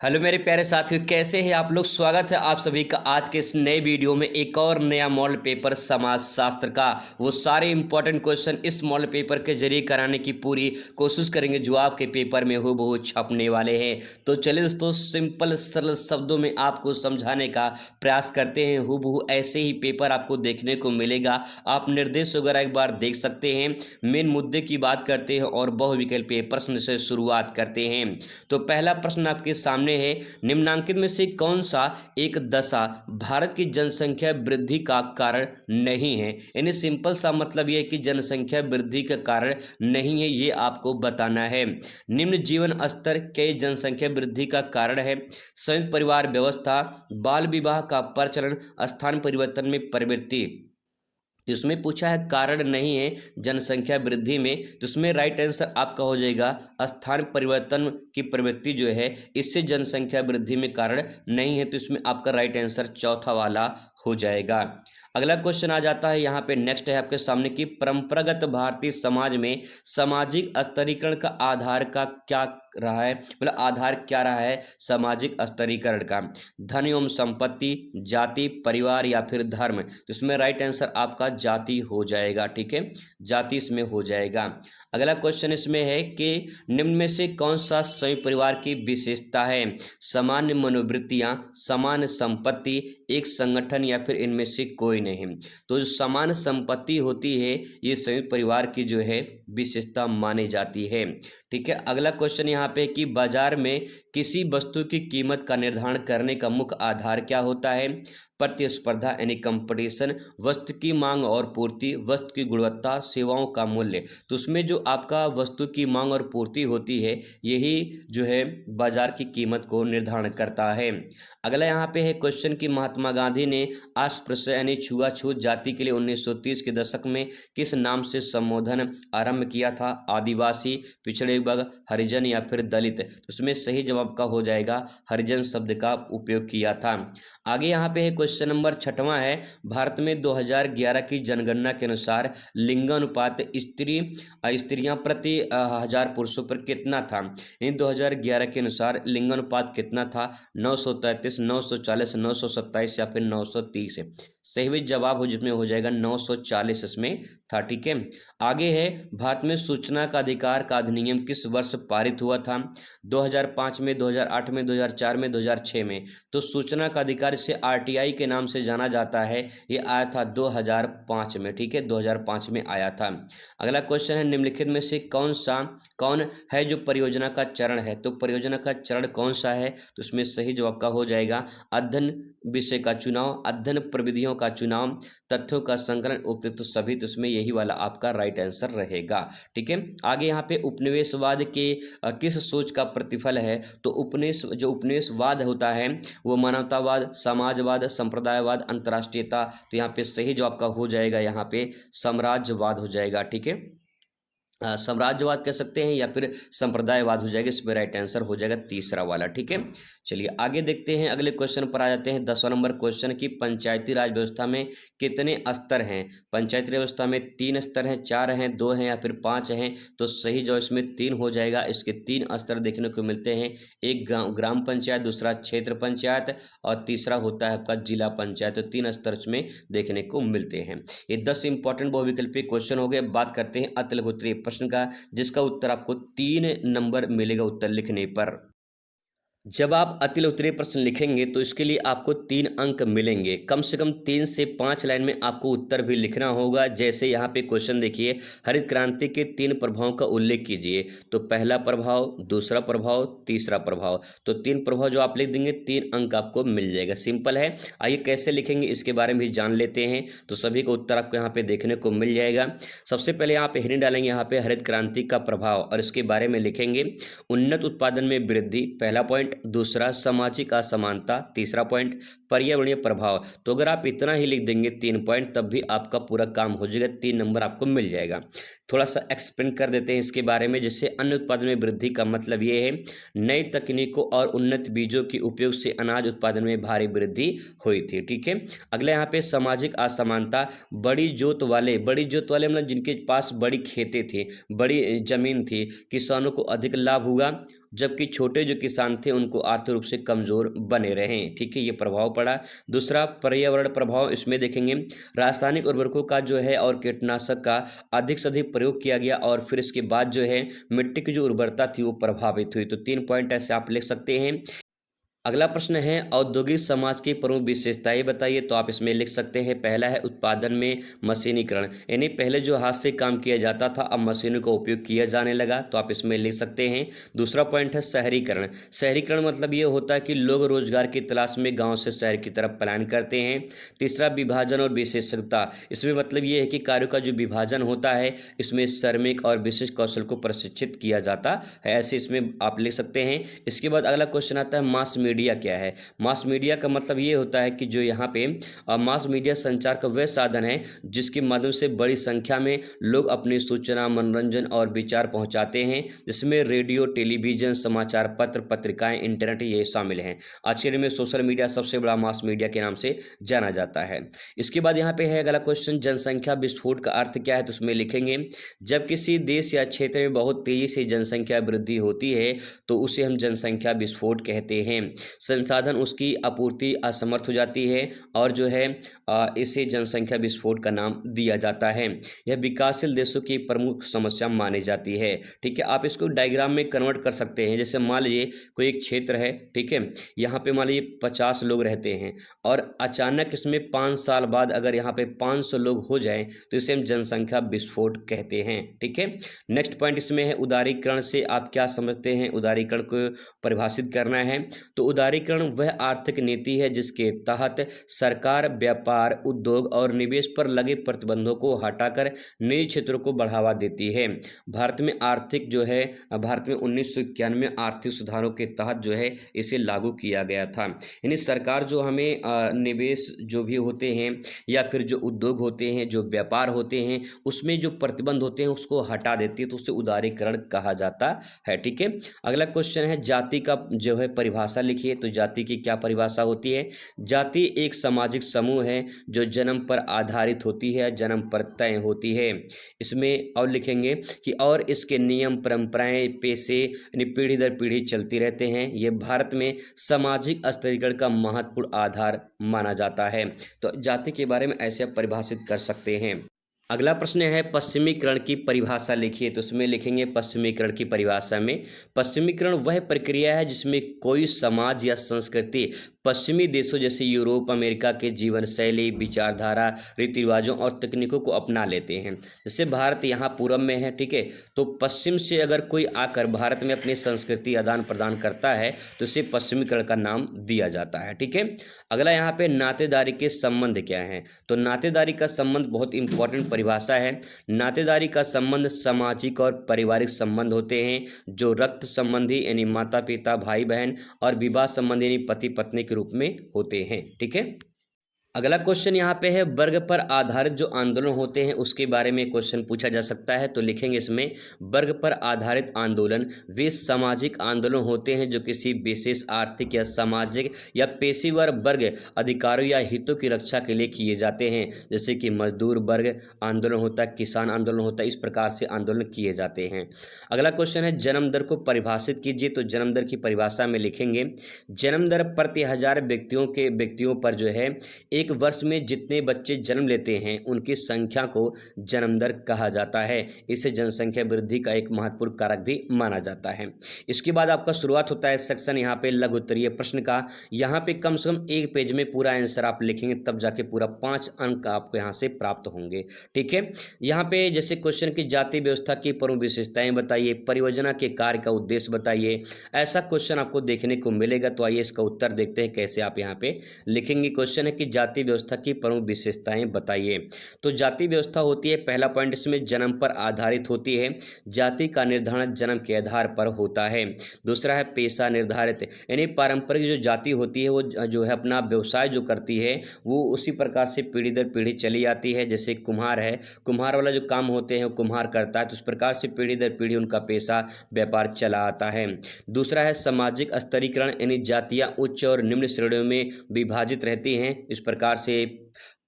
Hello मेरे प्यारे साथियों, कैसे हैं आप लोग। स्वागत है आप सभी का आज के इस नए वीडियो में। एक और नया मॉडल पेपर समाजशास्त्र का, वो सारे इंपॉर्टेंट क्वेश्चन इस मॉडल पेपर के जरिए कराने की पूरी कोशिश करेंगे जो आपके पेपर में हूबहू छपने वाले हैं। तो चलिए दोस्तों, सिंपल सरल शब्दों में आपको समझाने का प्रयास करते हैं। हूबहू ऐसे ही पेपर आपको देखने को मिलेगा। आप निर्देश वगैरह एक बार देख सकते हैं। मेन मुद्दे की बात करते हैं और बहुविकल्पीय प्रश्न से शुरुआत करते हैं। तो पहला प्रश्न आपके सामने है, निम्नांकित में से कौन सा एक दशा भारत की जनसंख्या वृद्धि का कारण नहीं है। यानी सिंपल सा मतलब यह है कि जनसंख्या वृद्धि का कारण नहीं है, ये आपको बताना है। निम्न जीवन स्तर के जनसंख्या वृद्धि का कारण है संयुक्त परिवार व्यवस्था, बाल विवाह का प्रचलन, स्थान परिवर्तन में प्रवृत्ति। तो इसमें पूछा है कारण नहीं है जनसंख्या वृद्धि में, तो उसमें राइट आंसर आपका हो जाएगा स्थान परिवर्तन की प्रवृत्ति जो है इससे जनसंख्या वृद्धि में कारण नहीं है। तो इसमें आपका राइट आंसर चौथा वाला हो जाएगा। अगला क्वेश्चन आ जाता है यहाँ पे, नेक्स्ट है आपके सामने की परंपरागत भारतीय समाज में सामाजिक स्तरीकरण का आधार का क्या रहा है, मतलब आधार क्या रहा है सामाजिक स्तरीकरण का। धन एवं संपत्ति, जाति, परिवार या फिर धर्म। तो इसमें राइट आंसर आपका जाति हो जाएगा। ठीक है, जाति इसमें हो जाएगा। अगला क्वेश्चन इसमें है कि निम्न में से कौन सा संयुक्त परिवार की विशेषता है। सामान्य मनोवृत्तियां, समान संपत्ति, एक संगठन या फिर इनमें से कोई नहीं। तो जो समान संपत्ति होती है ये संयुक्त परिवार की जो है विशेषता मानी जाती है। ठीक है, अगला क्वेश्चन यहाँ पे कि बाजार में किसी वस्तु की कीमत का निर्धारण करने का मुख्य आधार क्या होता है। प्रतिस्पर्धा यानी कंपटीशन, वस्तु की मांग और पूर्ति, वस्तु की गुणवत्ता, सेवाओं का मूल्य। तो उसमें जो आपका वस्तु की मांग और पूर्ति होती है यही जो है बाजार की कीमत को निर्धारण करता है। अगला यहाँ पे है क्वेश्चन कि महात्मा गांधी ने अस्पृश्य यानी छुआछूत जाति के लिए 1930 के दशक में किस नाम से संबोधन आरंभ किया था। आदिवासी, पिछड़े वर्ग, हरिजन या फिर दलित। तो उसमें सही जवाब का हो जाएगा हरिजन शब्द का उपयोग किया था। आगे यहाँ पे है क्वेश्चन नंबर 6वां है, भारत में 2011 की जनगणना के अनुसार लिंगानुपात स्त्रियां प्रति हजार पुरुषों पर कितना था। इन 2011 के अनुसार लिंगानुपात कितना था, 933, 940, 927 या फिर 930। सही भी जवाब हो जिसमें हो जाएगा 940 इसमें था। ठीक है, आगे है भारत में सूचना का अधिकार का अधिनियम किस वर्ष पारित हुआ था। 2005 में, 2008 में, 2004 में, 2006 में। तो सूचना का अधिकार इसे आरटीआई के नाम से जाना जाता है, ये आया था 2005 में। ठीक है, 2005 में आया था। अगला क्वेश्चन है, निम्नलिखित में से कौन है जो परियोजना का चरण है। तो परियोजना का चरण कौन सा है, तो इसमें सही जवाब का हो जाएगा अध्ययन विषय का चुनाव, अध्ययन प्रविधियों का चुनाव, तथ्यों का संकलन, उपयुक्त सभी। तो इसमें यही वाला आपका राइट आंसर रहेगा। ठीक है, आगे यहाँ पे उपनिवेशवाद के किस सोच का प्रतिफल है। तो उपनिवेशवाद होता है वो मानवतावाद, समाजवाद, संप्रदायवाद, अंतर्राष्ट्रीयता। तो यहाँ पे सही जवाब का हो जाएगा यहाँ पे साम्राज्यवाद हो जाएगा। ठीक है, साम्राज्यवाद कह सकते हैं या फिर संप्रदायवाद हो जाएगा। इसमें राइट आंसर हो जाएगा तीसरा वाला। ठीक है, चलिए आगे देखते हैं, अगले क्वेश्चन पर आ जाते हैं। 10वां नंबर क्वेश्चन की पंचायती राज व्यवस्था में कितने स्तर हैं। पंचायती राज व्यवस्था में 3 स्तर हैं, 4 हैं, 2 हैं या फिर 5 हैं। तो सही जवाब इसमें 3 हो जाएगा। इसके 3 स्तर देखने को मिलते हैं, एक ग्राम पंचायत, दूसरा क्षेत्र पंचायत और तीसरा होता है आपका जिला पंचायत। तो 3 स्तर इसमें देखने को मिलते हैं। ये 10 इंपॉर्टेंट बहुविकल्पीय क्वेश्चन हो गए। बात करते हैं अति लघु उत्तरीय प्रश्न का, जिसका उत्तर आपको 3 नंबर मिलेगा उत्तर लिखने पर। जब आप अति उत्तरीय प्रश्न लिखेंगे तो इसके लिए आपको 3 अंक मिलेंगे। कम से कम 3 से 5 लाइन में आपको उत्तर भी लिखना होगा। जैसे यहाँ पे क्वेश्चन देखिए, हरित क्रांति के 3 प्रभावों का उल्लेख कीजिए। तो पहला प्रभाव, दूसरा प्रभाव, तीसरा प्रभाव। तो 3 प्रभाव जो आप लिख देंगे 3 अंक आपको मिल जाएगा। सिंपल है। आइए कैसे लिखेंगे इसके बारे में भी जान लेते हैं। तो सभी का उत्तर आपको यहाँ पे देखने को मिल जाएगा। सबसे पहले यहाँ पे हेडिंग डालेंगे यहाँ पे हरित क्रांति का प्रभाव और इसके बारे में लिखेंगे उन्नत उत्पादन में वृद्धि, पहला पॉइंट। दूसरा सामाजिक असमानता, तीसरा पॉइंट पर्यावरणीय प्रभाव। तो अगर आप इतना ही लिख देंगे 3 पॉइंट तब भी आपका पूरा काम हो जाएगा, 3 नंबर आपको मिल जाएगा। थोड़ा सा एक्सप्लेन कर देते हैं इसके बारे में। जैसे अन्न उत्पादन में वृद्धि का मतलब ये है नई तकनीकों और उन्नत बीजों के उपयोग से अनाज उत्पादन में भारी वृद्धि हुई थी। ठीक है, अगला यहाँ पे सामाजिक असमानता। बड़ी जोत वाले मतलब जिनके पास बड़ी खेतें थी, बड़ी जमीन थी, किसानों को अधिक लाभ हुआ, जबकि छोटे जो किसान थे उनको आर्थिक रूप से कमजोर बने रहे। ठीक है, ये प्रभाव पड़ा। दूसरा पर्यावरण प्रभाव, इसमें देखेंगे रासायनिक उर्वरकों का जो है और कीटनाशक का अधिक से अधिक प्रयोग किया गया, और फिर इसके बाद जो है मिट्टी की जो उर्वरता थी वो प्रभावित हुई। तो 3 पॉइंट ऐसे आप लिख सकते हैं। अगला प्रश्न है औद्योगिक समाज की प्रमुख विशेषताएं बताइए। तो आप इसमें लिख सकते हैं, पहला है उत्पादन में मशीनीकरण, यानी पहले जो हाथ से काम किया जाता था अब मशीनों का उपयोग किया जाने लगा, तो आप इसमें लिख सकते हैं। दूसरा पॉइंट है शहरीकरण। शहरीकरण मतलब ये होता है कि लोग रोजगार की तलाश में गांव से शहर की तरफ पलायन करते हैं। तीसरा विभाजन और विशेषज्ञता, इसमें मतलब ये है कि कार्यों का जो विभाजन होता है इसमें श्रमिक और विशिष्ट कौशल को प्रशिक्षित किया जाता है, ऐसे इसमें आप लिख सकते हैं। इसके बाद अगला क्वेश्चन आता है मास मीडिया क्या है। मास मीडिया का मतलब ये होता है कि जो यहाँ पे मास मीडिया संचार का वह साधन है जिसके माध्यम से बड़ी संख्या में लोग अपनी सूचना, मनोरंजन और विचार पहुंचाते हैं, जिसमें रेडियो, टेलीविजन, समाचार पत्र, पत्रिकाएं, इंटरनेट ये शामिल हैं। आज के दिन में सोशल मीडिया सबसे बड़ा मास मीडिया के नाम से जाना जाता है। इसके बाद यहाँ पे है अगला क्वेश्चन जनसंख्या विस्फोट का अर्थ क्या है। तो उसमें लिखेंगे जब किसी देश या क्षेत्र में बहुत तेजी से जनसंख्या वृद्धि होती है तो उसे हम जनसंख्या विस्फोट कहते हैं। संसाधन उसकी आपूर्ति असमर्थ हो जाती है और जो है इसे जनसंख्या विस्फोट का नाम दिया जाता है। यह विकासशील देशों की प्रमुख समस्या मानी जाती है। ठीक है, आप इसको डायग्राम में कन्वर्ट कर सकते हैं। जैसे मान लीजिए कोई एक क्षेत्र है, ठीक है, यहाँ पे मान लीजिए 50 लोग रहते हैं और अचानक इसमें 5 साल बाद अगर यहाँ पे 500 लोग हो जाएं तो इसे हम जनसंख्या विस्फोट कहते हैं। ठीक है, नेक्स्ट पॉइंट इसमें है उदारीकरण से आप क्या समझते हैं। उदारीकरण को परिभाषित करना है तो उदारीकरण वह आर्थिक नीति है जिसके तहत सरकार व्यापार, उद्योग और निवेश पर लगे प्रतिबंधों को हटाकर नए क्षेत्रों को बढ़ावा देती है। भारत में 1991 आर्थिक सुधारों के तहत जो है इसे लागू किया गया था। यानी सरकार जो हमें निवेश जो भी होते हैं या फिर जो उद्योग होते हैं, जो व्यापार होते हैं, उसमें जो प्रतिबंध होते हैं उसको हटा देती है, तो उसे उदारीकरण कहा जाता है। ठीक है, अगला क्वेश्चन है जाति का जो है परिभाषा लिखिए। तो जाति की क्या परिभाषा होती है। जाति एक सामाजिक समूह है जो जन्म पर आधारित होती है, जन्म पर तय होती है। इसमें और लिखेंगे कि और इसके नियम, परंपराएं, पेशे यानी पीढ़ी दर पीढ़ी चलती रहते हैं। ये भारत में सामाजिक स्थिरीकरण का महत्वपूर्ण आधार माना जाता है। तो जाति के बारे में ऐसे आप परिभाषित कर सकते हैं। अगला प्रश्न है पश्चिमीकरण की परिभाषा लिखिए। तो उसमें लिखेंगे पश्चिमीकरण की परिभाषा में पश्चिमीकरण वह प्रक्रिया है जिसमें कोई समाज या संस्कृति पश्चिमी देशों जैसे यूरोप, अमेरिका के जीवन शैली, विचारधारा, रीति रिवाजों और तकनीकों को अपना लेते हैं। जैसे भारत यहाँ पूरब में है, ठीक है, तो पश्चिम से अगर कोई आकर भारत में अपनी संस्कृति आदान प्रदान करता है तो इसे पश्चिमीकरण का नाम दिया जाता है। ठीक है, अगला यहाँ पे नातेदारी के संबंध क्या है। तो नातेदारी का संबंध बहुत इंपॉर्टेंट परिभाषा है। नातेदारी का संबंध सामाजिक और पारिवारिक संबंध होते हैं जो रक्त संबंधी यानी माता पिता, भाई बहन और विवाह संबंधी यानी पति पत्नी के रूप में होते हैं। ठीक है, अगला क्वेश्चन यहाँ पे है वर्ग पर आधारित जो आंदोलन होते हैं उसके बारे में क्वेश्चन पूछा जा सकता है। तो लिखेंगे इसमें वर्ग पर आधारित आंदोलन वे सामाजिक आंदोलन होते हैं जो किसी विशेष आर्थिक या सामाजिक या पेशेवर वर्ग अधिकारों या हितों की रक्षा के लिए किए जाते हैं। जैसे कि मजदूर वर्ग आंदोलन होता है, किसान आंदोलन होता है, इस प्रकार से आंदोलन किए जाते हैं। अगला क्वेश्चन है जन्म दर को परिभाषित कीजिए। तो जन्म दर की परिभाषा में लिखेंगे जन्म दर प्रति 1000 व्यक्तियों पर जो है एक वर्ष में जितने बच्चे जन्म लेते हैं उनकी संख्या को जन्म दर कहा जाता है। इसे जनसंख्या वृद्धि का एक महत्वपूर्ण कारक भी माना जाता है। इसके बाद आपका शुरुआत होता है सेक्शन यहाँ पे लघु उत्तरीय प्रश्न का। यहाँ पे कम से कम एक पेज में पूरा आंसर आप लिखेंगे तब जाके पूरा 5 अंक आपको यहाँ से प्राप्त होंगे। ठीक है, यहाँ पे जैसे क्वेश्चन की जाति व्यवस्था की प्रमुख विशेषताएं बताइए, परियोजना के कार्य का उद्देश्य बताइए, ऐसा क्वेश्चन आपको देखने को मिलेगा। तो आइए इसका उत्तर देखते हैं कैसे आप यहाँ पे लिखेंगे। क्वेश्चन है कि जाति व्यवस्था की प्रमुख विशेषताएं बताइए। तो जाति व्यवस्था होती है, पहला पॉइंट इसमें जन्म पर आधारित होती है, जाति का निर्धारण जन्म के आधार पर होता है। दूसरा है पेशा निर्धारित, यानी पारंपरिक जो जाति होती है वो जो है अपना व्यवसाय जो करती है वो उसी प्रकार से पीढ़ी दर पीढ़ी चली आती है। जैसे कुम्हार है, कुम्हार वाला जो काम होते हैं वो कुम्हार करता है, तो उस प्रकार से पीढ़ी दर पीढ़ी उनका पेशा व्यापार चला आता है। दूसरा है सामाजिक स्तरीकरण, यानी जातियां उच्च और निम्न श्रेणियों में विभाजित रहती हैं, इस प्रकार से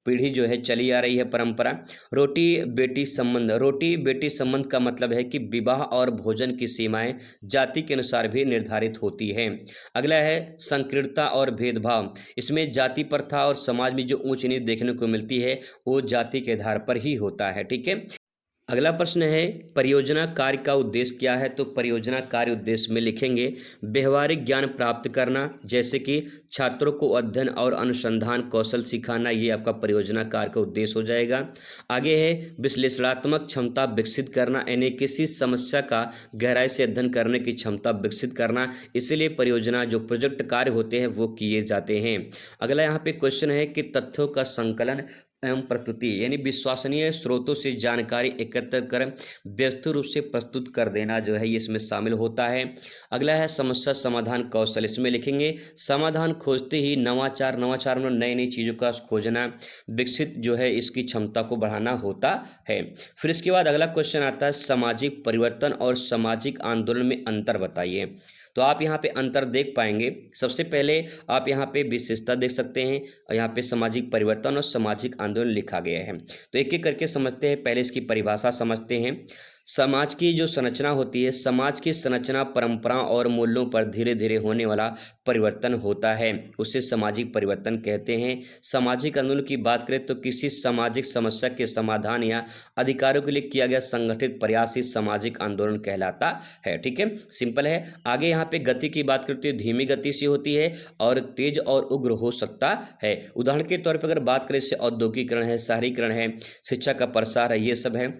पीढ़ी जो है चली आ रही है परंपरा। रोटी बेटी संबंध, रोटी बेटी संबंध का मतलब है कि विवाह और भोजन की सीमाएं जाति के अनुसार भी निर्धारित होती हैं। अगला है संकीर्णता और भेदभाव, इसमें जाति प्रथा और समाज में जो ऊंच नीच देखने को मिलती है वो जाति के आधार पर ही होता है। ठीक है, अगला प्रश्न है परियोजना कार्य का उद्देश्य क्या है। तो परियोजना कार्य उद्देश्य में लिखेंगे व्यवहारिक ज्ञान प्राप्त करना, जैसे कि छात्रों को अध्ययन और अनुसंधान कौशल सिखाना, ये आपका परियोजना कार्य का उद्देश्य हो जाएगा। आगे है विश्लेषणात्मक क्षमता विकसित करना, यानी किसी समस्या का गहराई से अध्ययन करने की क्षमता विकसित करना, इसीलिए परियोजना जो प्रोजेक्ट कार्य होते हैं वो किए जाते हैं। अगला यहाँ पे क्वेश्चन है कि तथ्यों का संकलन एवं प्रस्तुति, यानी विश्वसनीय स्रोतों से जानकारी एकत्र कर व्यवस्थित रूप से प्रस्तुत कर देना जो है ये इसमें शामिल होता है। अगला है समस्या समाधान कौशल, इसमें लिखेंगे समाधान खोजते ही नवाचार, नवाचार में नई नई चीज़ों का खोजना, विकसित जो है इसकी क्षमता को बढ़ाना होता है। फिर इसके बाद अगला क्वेश्चन आता है सामाजिक परिवर्तन और सामाजिक आंदोलन में अंतर बताइए। तो आप यहाँ पे अंतर देख पाएंगे, सबसे पहले आप यहाँ पे विशेषता देख सकते हैं और यहाँ पे सामाजिक परिवर्तन और सामाजिक आंदोलन लिखा गया है। तो एक एक करके समझते हैं, पहले इसकी परिभाषा समझते हैं। समाज की जो संरचना होती है, समाज की संरचना परंपराओं और मूल्यों पर धीरे धीरे होने वाला परिवर्तन होता है, उसे सामाजिक परिवर्तन कहते हैं। सामाजिक आंदोलन की बात करें तो किसी सामाजिक समस्या के समाधान या अधिकारों के लिए किया गया संगठित प्रयास ही सामाजिक आंदोलन कहलाता है। ठीक है, सिंपल है। आगे यहाँ पे गति की बात करते हैं, धीमी गति से होती है और तेज और उग्र हो सकता है। उदाहरण के तौर पर अगर बात करें, जैसे औद्योगिकरण है, शहरीकरण है, शिक्षा का प्रसार है, ये सब है।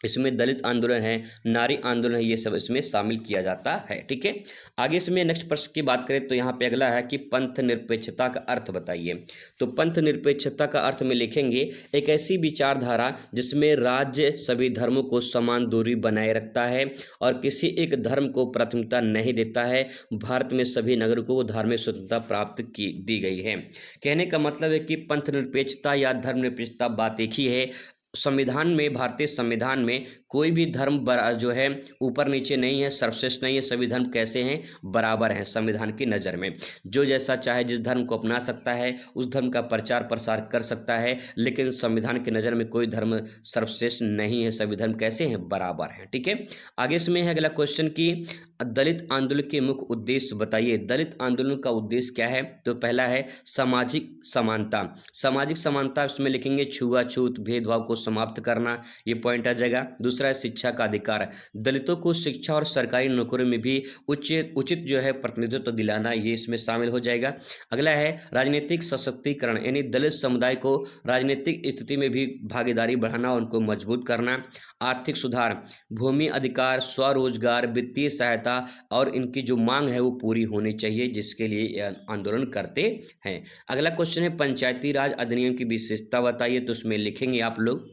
इसमें दलित आंदोलन है, नारी आंदोलन है, ये सब इसमें शामिल किया जाता है। ठीक है, आगे इसमें नेक्स्ट प्रश्न की बात करें तो यहाँ पे अगला है कि पंथ निरपेक्षता का अर्थ बताइए। तो पंथ निरपेक्षता का अर्थ में लिखेंगे एक ऐसी विचारधारा जिसमें राज्य सभी धर्मों को समान दूरी बनाए रखता है और किसी एक धर्म को प्राथमिकता नहीं देता है। भारत में सभी नागरिकों को धार्मिक स्वतंत्रता प्राप्त की दी गई है। कहने का मतलब है कि पंथ निरपेक्षता या धर्म निरपेक्षता बात एक ही है। संविधान में, भारतीय संविधान में कोई भी धर्म जो है ऊपर नीचे नहीं है, सर्वश्रेष्ठ नहीं है। सभी धर्म कैसे हैं, बराबर हैं संविधान की नज़र में। जो जैसा चाहे जिस धर्म को अपना सकता है, उस धर्म का प्रचार प्रसार कर सकता है, लेकिन संविधान की नज़र में कोई धर्म सर्वश्रेष्ठ नहीं है। सभी धर्म कैसे हैं, बराबर हैं। ठीक है, आगे इसमें है अगला क्वेश्चन कि दलित आंदोलन के मुख्य उद्देश्य बताइए। दलित आंदोलन का उद्देश्य क्या है। तो पहला है सामाजिक समानता। सामाजिक समानता इसमें लिखेंगे छुआछूत भेदभाव को समाप्त करना, ये पॉइंट आ जाएगा। दूसरा है शिक्षा का अधिकार, दलितों को शिक्षा और सरकारी नौकरियों में भी उचित जो है प्रतिनिधित्व दिलाना, ये इसमें शामिल हो जाएगा। अगला है राजनीतिक सशक्तिकरण, यानी दलित समुदाय को राजनीतिक स्थिति में भी भागीदारी बढ़ाना, उनको मजबूत करना। आर्थिक सुधार, भूमि अधिकार, स्वरोजगार, वित्तीय सहायता और इनकी जो मांग है वो पूरी होनी चाहिए, जिसके लिए आंदोलन करते हैं। अगला क्वेश्चन है पंचायती राज अधिनियम की विशेषता बताइए। तो उसमें लिखेंगे आप लोग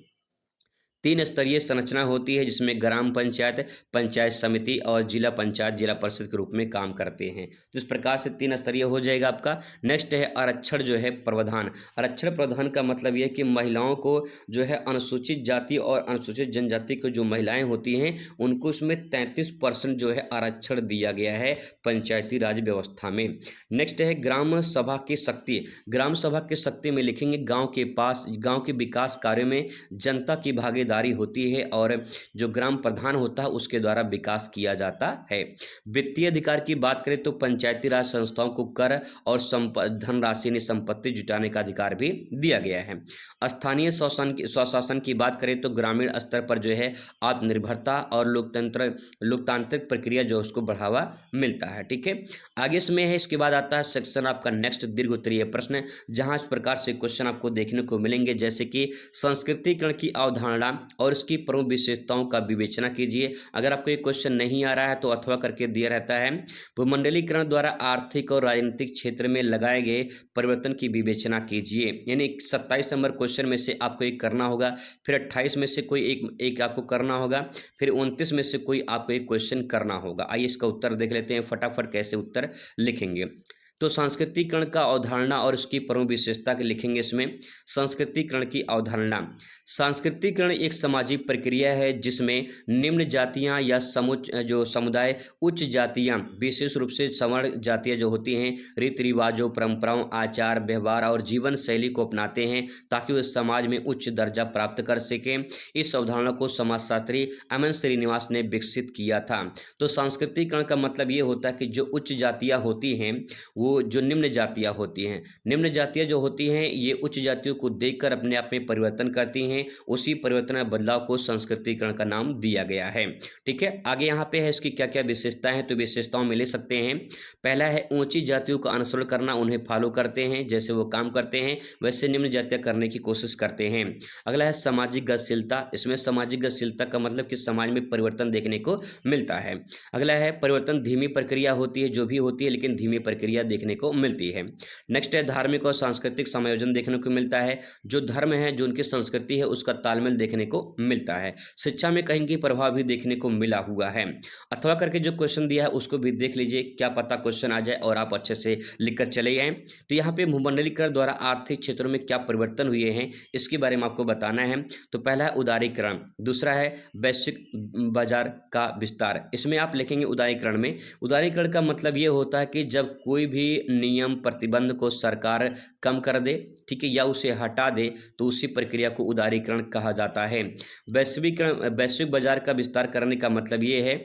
3 स्तरीय संरचना होती है, जिसमें ग्राम पंचायत, पंचायत समिति और जिला पंचायत जिला परिषद के रूप में काम करते हैं। तो इस प्रकार से 3 स्तरीय हो जाएगा आपका। नेक्स्ट है आरक्षण जो है प्रावधान। आरक्षण प्रावधान का मतलब यह है कि महिलाओं को जो है अनुसूचित जाति और अनुसूचित जनजाति की जो महिलाएं होती हैं उनको इसमें 33% जो है आरक्षण दिया गया है पंचायती राज व्यवस्था में। नेक्स्ट है ग्राम सभा की शक्ति। ग्राम सभा की शक्ति में लिखेंगे गाँव के विकास कार्यों में जनता की भागीदारी होती है और जो ग्राम प्रधान होता है उसके द्वारा विकास किया जाता है। वित्तीय अधिकार की बात करें तो पंचायती राज संस्थाओं को कर और धनराशि ने संपत्ति जुटाने का अधिकार भी दिया गया है। स्थानीय स्वशासन की बात करें तो ग्रामीण स्तर पर जो है आत्मनिर्भरता और लोकतांत्रिक प्रक्रिया जो उसको बढ़ावा मिलता है। ठीक है, आगे इसमें है, इसके बाद आता है सेक्शन आपका नेक्स्ट दीर्घ उत्तरीय प्रश्न, जहां इस प्रकार से क्वेश्चन आपको देखने को मिलेंगे, जैसे कि संस्कृतिकरण की अवधारणा और इसकी प्रमुख विशेषताओं का विवेचना कीजिए। अगर आपको ये क्वेश्चन नहीं आ रहा है तो अथवा करके दिया रहता है। भूमंडलीकरण द्वारा आर्थिक और राजनीतिक क्षेत्र में लगाए गए परिवर्तन की विवेचना कीजिए। यानी 27 नंबर क्वेश्चन में से आपको एक करना होगा, फिर 28 में से कोई एक आपको करना होगा, फिर 29 में से कोई आपको एक क्वेश्चन करना होगा। आइए इसका उत्तर देख लेते हैं फटाफट कैसे उत्तर लिखेंगे। तो सांस्कृतिकरण का अवधारणा और उसकी प्रमुख विशेषता के लिखेंगे इसमें। सांस्कृतिकरण की अवधारणा। सांस्कृतिकरण एक सामाजिक प्रक्रिया है जिसमें निम्न जातियां या जो समुदाय उच्च जातियां, विशेष रूप से सवर्ण जातियां जो होती हैं, रीति रिवाजों, परंपराओं, आचार व्यवहार और जीवन शैली को अपनाते हैं ताकि वे समाज में उच्च दर्जा प्राप्त कर सकें। इस अवधारणा को समाजशास्त्री एम.एन. श्रीनिवास ने विकसित किया था। तो सांस्कृतिकरण का मतलब ये होता है कि जो उच्च जातियां होती हैं वो जो निम्न जातियां होती हैं, निम्न जातियां जो होती हैं ये उच्च जातियों को देखकर अपने आप में परिवर्तन करती हैं। उसी परिवर्तन बदलाव को संस्कृतिकरण का नाम दिया गया है। ठीक है, आगे यहाँ पे है इसकी क्या क्या विशेषताएं हैं, तो विशेषताओं में ले सकते हैं। पहला है ऊंची जातियों का अनुसरण करना, उन्हें फॉलो करते हैं, जैसे वो काम करते हैं वैसे निम्न जातियां करने की कोशिश करते हैं। अगला है सामाजिक गतिशीलता। इसमें सामाजिक गतिशीलता का मतलब कि समाज में परिवर्तन देखने को मिलता है। अगला है परिवर्तन धीमी प्रक्रिया होती है, जो भी होती है लेकिन धीमी प्रक्रिया देखने को मिलती है। नेक्स्ट है धार्मिक और सांस्कृतिक समायोजन देखने को मिलता है। जो धर्म है, जो उनकी संस्कृति है, उसका तालमेल देखने को मिलता है। शिक्षा में कहीं की प्रभाव भी देखने को मिला हुआ है। अथवा करके जो क्वेश्चन दिया है उसको भी देख लीजिए, क्या पता क्वेश्चन आ जाए और आप अच्छे से लिखकर चले जाएं। तो यहाँ पे भूमंडलीकरण द्वारा आर्थिक क्षेत्रों में क्या परिवर्तन हुए हैं इसके बारे में आपको बताना है। तो पहला है उदारीकरण, दूसरा है वैश्विक बाजार का विस्तार। इसमें आप लिखेंगे उदारीकरण में। उदारीकरण का मतलब ये होता है कि जब कोई भी नियम प्रतिबंध को सरकार कम कर दे, ठीक है, या उसे हटा दे तो उसी प्रक्रिया को उदारीकरण कहा जाता है। वैश्विक बाजार का विस्तार करने का मतलब ये है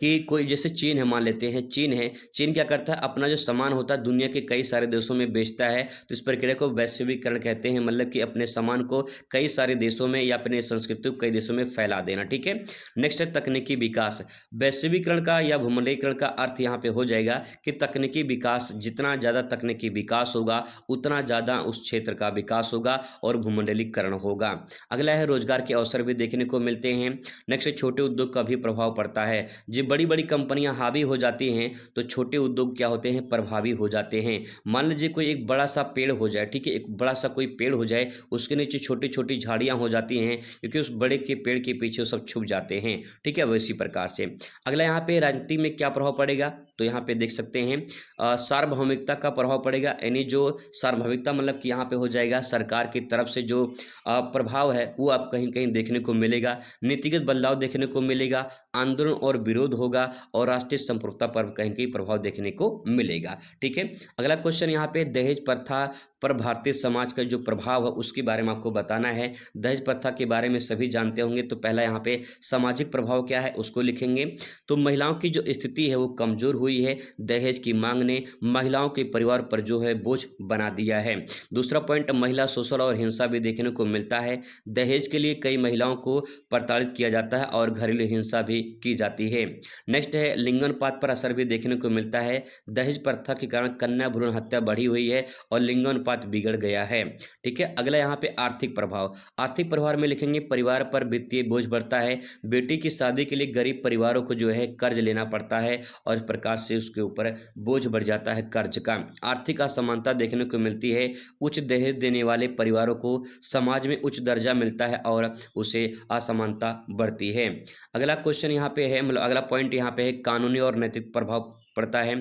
कि कोई जैसे चीन है, मान लेते हैं चीन है, चीन क्या करता है, अपना जो सामान होता है दुनिया के कई सारे देशों में बेचता है। तो इस प्रक्रिया को वैश्वीकरण कहते हैं, मतलब कि अपने सामान को कई सारे देशों में या अपने संस्कृति को कई देशों में फैला देना। ठीक है, नेक्स्ट है तकनीकी विकास। वैश्वीकरण का या भूमंडलीकरण का अर्थ यहाँ पे हो जाएगा कि तकनीकी विकास, जितना ज़्यादा तकनीकी विकास होगा उतना ज़्यादा उस क्षेत्र का विकास होगा और भूमंडलीकरण होगा। अगला है रोजगार के अवसर भी देखने को मिलते हैं। नेक्स्ट है छोटे उद्योग का भी प्रभाव पड़ता है। जब बड़ी बड़ी कंपनियां हावी हो जाती हैं तो छोटे उद्योग क्या होते हैं, प्रभावी हो जाते हैं। मान लीजिए कोई एक बड़ा सा पेड़ हो जाए, ठीक है, एक बड़ा सा कोई पेड़ हो जाए, उसके नीचे छोटी छोटी झाड़ियां हो जाती हैं क्योंकि उस बड़े के पेड़ के पीछे वो सब छुप जाते हैं। ठीक है, वैसी प्रकार से। अगला यहाँ पे राजनीति में क्या प्रभाव पड़ेगा, तो यहाँ पे देख सकते हैं सार्वभौमिकता का प्रभाव पड़ेगा। यानी जो सार्वभौमिकता मतलब कि यहाँ पे हो जाएगा सरकार की तरफ से जो प्रभाव है वो आप कहीं कहीं देखने को मिलेगा। नीतिगत बदलाव देखने को मिलेगा, आंदोलन और विरोध होगा और राष्ट्रीय संप्रभुता पर कहीं कहीं प्रभाव देखने को मिलेगा। ठीक है, अगला क्वेश्चन यहाँ पे दहेज प्रथा पर भारतीय समाज का जो प्रभाव है उसके बारे में आपको बताना है। दहेज प्रथा के बारे में सभी जानते होंगे, तो पहला यहाँ पे सामाजिक प्रभाव क्या है उसको लिखेंगे। तो महिलाओं की जो स्थिति है वो कमजोर हुई है। दहेज की मांग ने महिलाओं के परिवार पर जो है बोझ बना दिया है। दूसरा पॉइंट, महिला शोषण और हिंसा भी देखने को मिलता है। दहेज के लिए कई महिलाओं को प्रताड़ित किया जाता है और घरेलू हिंसा भी की जाती है। नेक्स्ट है लिंगानुपात पर असर भी देखने को मिलता है। दहेज प्रथा के कारण कन्या भ्रूण हत्या बढ़ी हुई है और लिंगानुपात बिगड़ गया है। ठीक है, अगला यहाँ पे आर्थिक प्रभाव। आर्थिक प्रभाव में लिखेंगे परिवार पर वित्तीय बोझ बढ़ता है। बेटी की शादी के लिए गरीब परिवारों को जो है कर्ज लेना पड़ता है और इस प्रकार से उसके ऊपर बोझ बढ़ जाता है कर्ज का। आर्थिक असमानता देखने को मिलती है। उच्च दहेज देने वाले परिवारों को समाज में उच्च दर्जा मिलता है और उसे असमानता बढ़ती है। अगला क्वेश्चन यहाँ पे है, मतलब अगला पॉइंट यहाँ पे है कानूनी और नैतिक प्रभाव पड़ता है।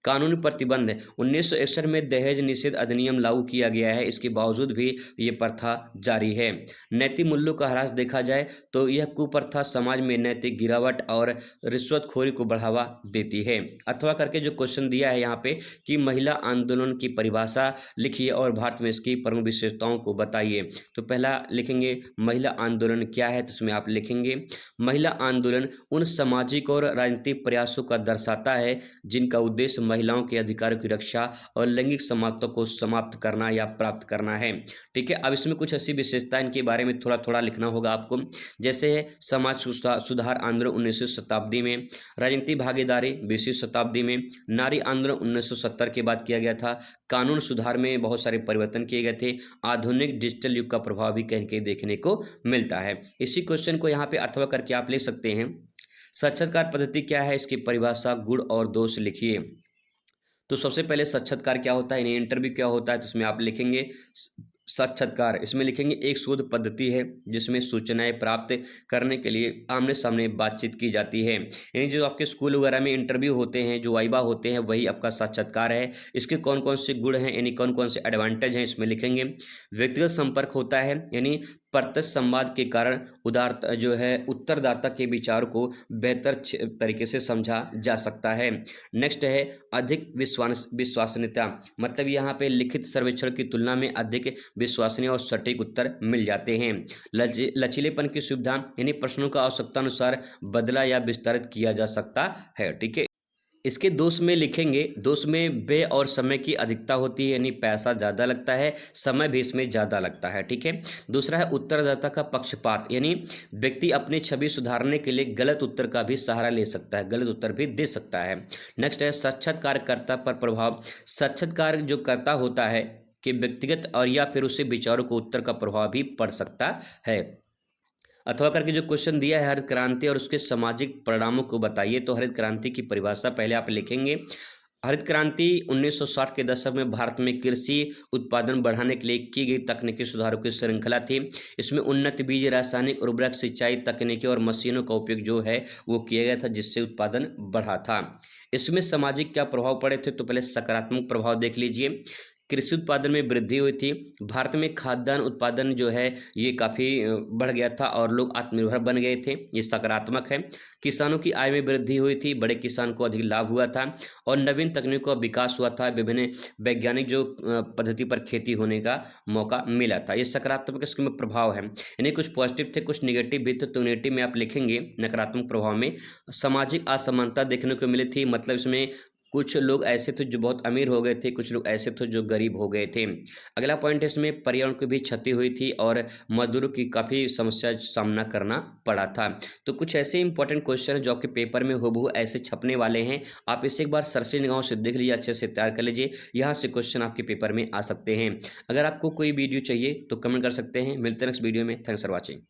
कानूनी प्रतिबंध। 1961 में दहेज निषेध अधिनियम लागू किया गया है, इसके बावजूद भी ये प्रथा जारी है। नैतिक मूल्यों का ह्रास देखा जाए तो यह कुप्रथा समाज में नैतिक गिरावट और रिश्वतखोरी को बढ़ावा देती है। अथवा करके जो क्वेश्चन दिया है यहाँ पे कि महिला आंदोलन की परिभाषा लिखिए और भारत में इसकी प्रमुख विशेषताओं को बताइए। तो पहला लिखेंगे महिला आंदोलन क्या है, तो इसमें आप लिखेंगे महिला आंदोलन उन सामाजिक और राजनीतिक प्रयासों का दर्शाता है जिनका उद्देश्य महिलाओं के अधिकारों की रक्षा और लैंगिक समानता को समाप्त करना या प्राप्त करना है। ठीक है, अब इसमें कुछ ऐसी विशेषता इनके बारे में थोड़ा थोड़ा लिखना होगा आपको, जैसे है समाज सुधार आंदोलन 19वीं शताब्दी में, राजनीतिक भागीदारी 20वीं शताब्दी में, नारी आंदोलन 1970 के बाद किया गया था, कानून सुधार में बहुत सारे परिवर्तन किए गए थे, आधुनिक डिजिटल युग का प्रभाव भी कहीं कहीं देखने को मिलता है। इसी क्वेश्चन को यहाँ पे अथवा करके आप ले सकते हैं। साक्षात्कार पद्धति क्या है, इसकी परिभाषा, गुण और दोष लिखिए। तो सबसे पहले साक्षात्कार क्या होता है, यानी इंटरव्यू क्या होता है, तो इसमें आप लिखेंगे साक्षात्कार, इसमें लिखेंगे एक शोध पद्धति है जिसमें सूचनाएं प्राप्त करने के लिए आमने सामने बातचीत की जाती है। यानी जो आपके स्कूल वगैरह में इंटरव्यू होते हैं, जो वाइवा होते हैं, वही आपका साक्षात्कार है। इसके कौन कौन से गुण हैं, यानी कौन कौन से एडवांटेज हैं, इसमें लिखेंगे। व्यक्तिगत संपर्क होता है, यानी प्रत्यक्ष संवाद के कारण जो है उत्तरदाता के विचार को बेहतर तरीके से समझा जा सकता है। नेक्स्ट है अधिक विश्वसनीयता, मतलब यहाँ पे लिखित सर्वेक्षण की तुलना में अधिक विश्वसनीय और सटीक उत्तर मिल जाते हैं। लचीलेपन की सुविधा, यानी प्रश्नों का आवश्यकता अनुसार बदला या विस्तारित किया जा सकता है। ठीक है, इसके दोष में लिखेंगे, दोष में व्यय और समय की अधिकता होती है, यानी पैसा ज़्यादा लगता है, समय भी इसमें ज़्यादा लगता है। ठीक है, दूसरा है उत्तरदाता का पक्षपात, यानी व्यक्ति अपनी छवि सुधारने के लिए गलत उत्तर का भी सहारा ले सकता है, गलत उत्तर भी दे सकता है। नेक्स्ट है साक्षात्कारकर्ता पर प्रभाव, साक्षात्कार जो कर्ता होता है कि व्यक्तिगत और या फिर उससे विचारों को उत्तर का प्रभाव भी पड़ सकता है। अथवा करके जो क्वेश्चन दिया है हरित क्रांति और उसके सामाजिक परिणामों को बताइए, तो हरित क्रांति की परिभाषा पहले आप लिखेंगे। हरित क्रांति 1960 के दशक में भारत में कृषि उत्पादन बढ़ाने के लिए की गई तकनीकी सुधारों की श्रृंखला थी। इसमें उन्नत बीज, रासायनिक उर्वरक, सिंचाई तकनीकी और मशीनों का उपयोग जो है वो किया गया था, जिससे उत्पादन बढ़ा था। इसमें सामाजिक क्या प्रभाव पड़े थे, तो पहले सकारात्मक प्रभाव देख लीजिए। कृषि उत्पादन में वृद्धि हुई थी, भारत में खाद्यान्न उत्पादन जो है ये काफ़ी बढ़ गया था और लोग आत्मनिर्भर बन गए थे, ये सकारात्मक है। किसानों की आय में वृद्धि हुई थी, बड़े किसान को अधिक लाभ हुआ था और नवीन तकनीकों का विकास हुआ था, विभिन्न वैज्ञानिक जो पद्धति पर खेती होने का मौका मिला था, ये सकारात्मक इसके प्रभाव है। यानी कुछ पॉजिटिव थे, कुछ निगेटिव भी थे, तो नेगेटिव में आप लिखेंगे नकारात्मक प्रभाव में सामाजिक असमानता देखने को मिली थी, मतलब इसमें कुछ लोग ऐसे थे जो बहुत अमीर हो गए थे, कुछ लोग ऐसे थे जो गरीब हो गए थे। अगला पॉइंट है इसमें पर्यावरण की भी क्षति हुई थी और मजदूरों की काफ़ी समस्या सामना करना पड़ा था। तो कुछ ऐसे इंपॉर्टेंट क्वेश्चन है जो आपके पेपर में हूबहू ऐसे छपने वाले हैं, आप इसे एक बार सरसरी निगाहों से देख लीजिए, अच्छे से तैयार कर लीजिए, यहाँ से क्वेश्चन आपके पेपर में आ सकते हैं। अगर आपको कोई वीडियो चाहिए तो कमेंट कर सकते हैं। मिलते हैं नेक्स्ट वीडियो में। Thanks for watching.